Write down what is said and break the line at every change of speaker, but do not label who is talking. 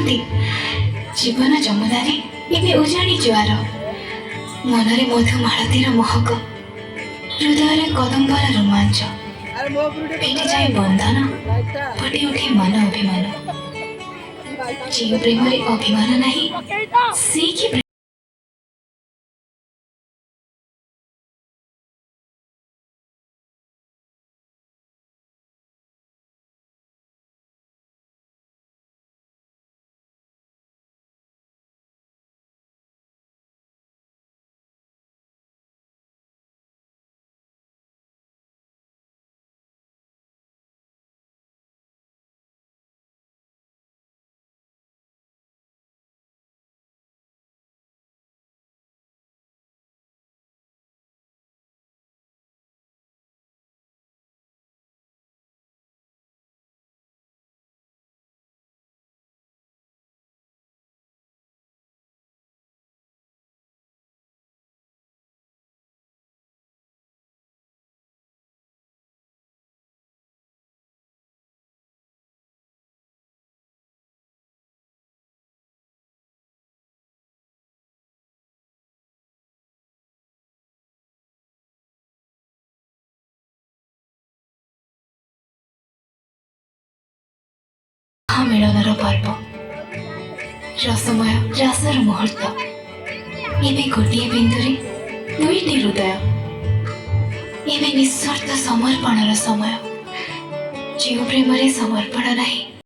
कहती जीवन जमुनारे एबे उजाड़ी जुआर मनरे मधुमालतीर महक हृदय कदम्बर रोमांच भेटी जाए बंधन फुटी उठे मन अभिमान जो प्रेम अभिमान नहीं से कि मिलनर पर्व रसमय रासर मुहूर्त एवं गोटे बिंदुरे दुईटी हृदय एवं निस्वार्थ समर्पणर समय जो प्रेम समर्पण नहीं